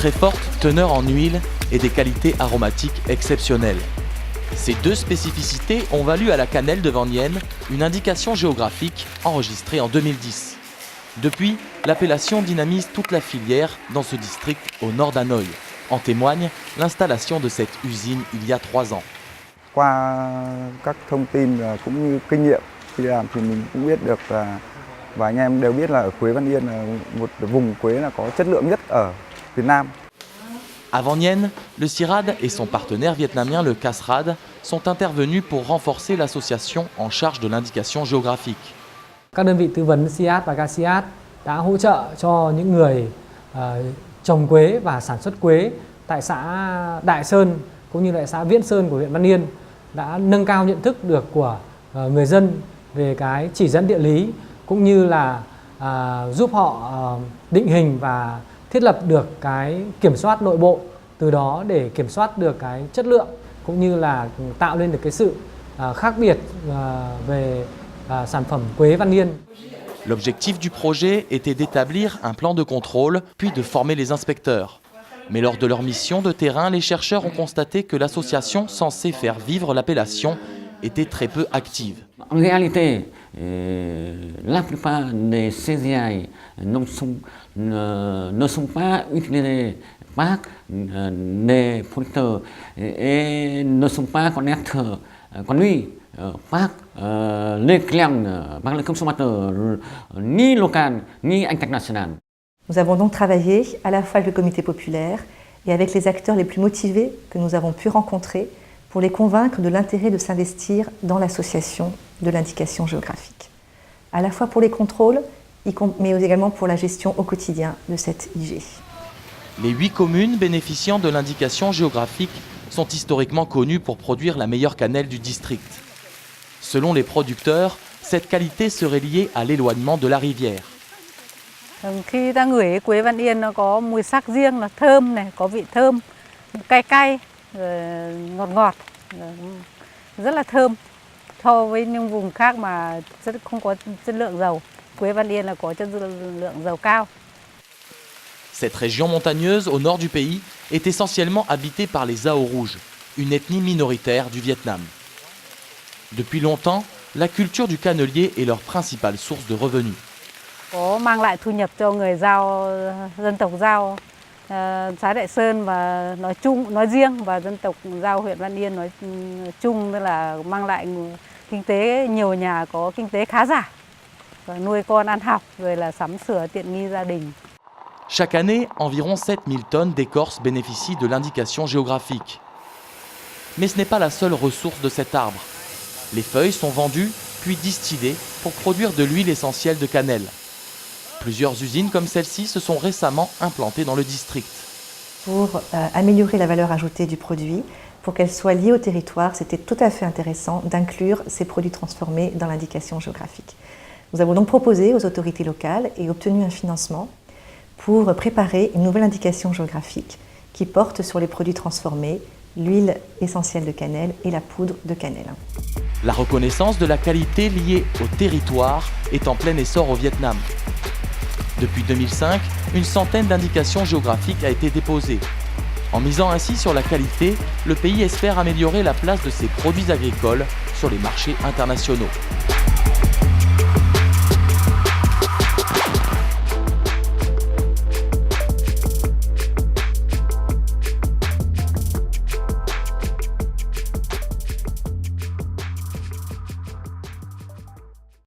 très forte teneur en huile et des qualités aromatiques exceptionnelles. Ces deux spécificités ont valu à la cannelle de Van Yen une indication géographique enregistrée en 2010. Depuis, l'appellation dynamise toute la filière dans ce district au nord d'Hanoï. En témoigne l'installation de cette usine il y a 3 ans. Qua các thông tin cũng như kinh nghiệm khi làm thì mình cũng biết được và anh em đều biết là ở Quế Văn Yên là một vùng quế là có chất lượng nhất ở Việt Nam. À Van Yen, le CIRAD et son partenaire vietnamien le CASRAD sont intervenus pour renforcer l'association en charge de l'indication géographique. Các đơn vị tư vấn CIAT và CASIAT đã hỗ trợ cho những người trồng quế và sản xuất quế tại xã Đại Sơn cũng như tại xã Viễn Sơn của huyện Văn Yên, đã nâng cao nhận thức được của người dân về cái chỉ dẫn địa lý cũng như là giúp họ định hình và thiết lập được cái kiểm soát nội bộ, từ đó để kiểm soát được cái chất lượng cũng như là tạo lên được cái sự khác biệt về sản phẩm quế Văn Yên. L'objectif du projet était d'établir un plan de contrôle, puis de former les inspecteurs. Mais lors de leur mission de terrain, les chercheurs ont constaté que l'association censée faire vivre l'appellation était très peu active. En réalité, la plupart des CGI ne sont pas utilisés par des producteurs et ne sont pas connus par les clients, par les consommateurs, ni locaux, ni internationaux. Nous avons donc travaillé à la fois avec le comité populaire et avec les acteurs les plus motivés que nous avons pu rencontrer pour les convaincre de l'intérêt de s'investir dans l'association de l'indication géographique. À la fois pour les contrôles, mais également pour la gestion au quotidien de cette IG. Les 8 communes bénéficiant de l'indication géographique sont historiquement connues pour produire la meilleure cannelle du district. Selon les producteurs, cette qualité serait liée à l'éloignement de la rivière. Khi ta ngửi quế Văn Yên nó có mùi sắc riêng, nó thơm này, có vị thơm, cay cay, ngọt ngọt, rất là thơm. So với những vùng khác mà không có chất lượng dầu, quế Văn Yên là có chất lượng dầu cao. Cette région montagneuse au nord du pays est essentiellement habitée par les Ao rouges, une ethnie minoritaire du Vietnam. Depuis longtemps, la culture du cannelier est leur principale source de revenus. Có mang lại thu nhập cho người Dao, dân tộc Dao xã Đại Sơn và nói riêng và dân tộc Dao huyện Văn Yên nói chung, tức là mang lại kinh tế, nhiều nhà có kinh tế khá giả và nuôi con ăn học rồi là sắm sửa tiện nghi gia đình. Chaque année, environ 7000 tonnes d'écorce bénéficient de l'indication géographique. Mais ce n'est pas la seule ressource de cet arbre. Les feuilles sont vendues puis distillées pour produire de l'huile essentielle de cannelle. Plusieurs usines comme celle-ci se sont récemment implantées dans le district. Pour améliorer la valeur ajoutée du produit, pour qu'elle soit liée au territoire, c'était tout à fait intéressant d'inclure ces produits transformés dans l'indication géographique. Nous avons donc proposé aux autorités locales et obtenu un financement pour préparer une nouvelle indication géographique qui porte sur les produits transformés, l'huile essentielle de cannelle et la poudre de cannelle. La reconnaissance de la qualité liée au territoire est en plein essor au Vietnam. Depuis 2005, une centaine d'indications géographiques a été déposée. En misant ainsi sur la qualité, le pays espère améliorer la place de ses produits agricoles sur les marchés internationaux.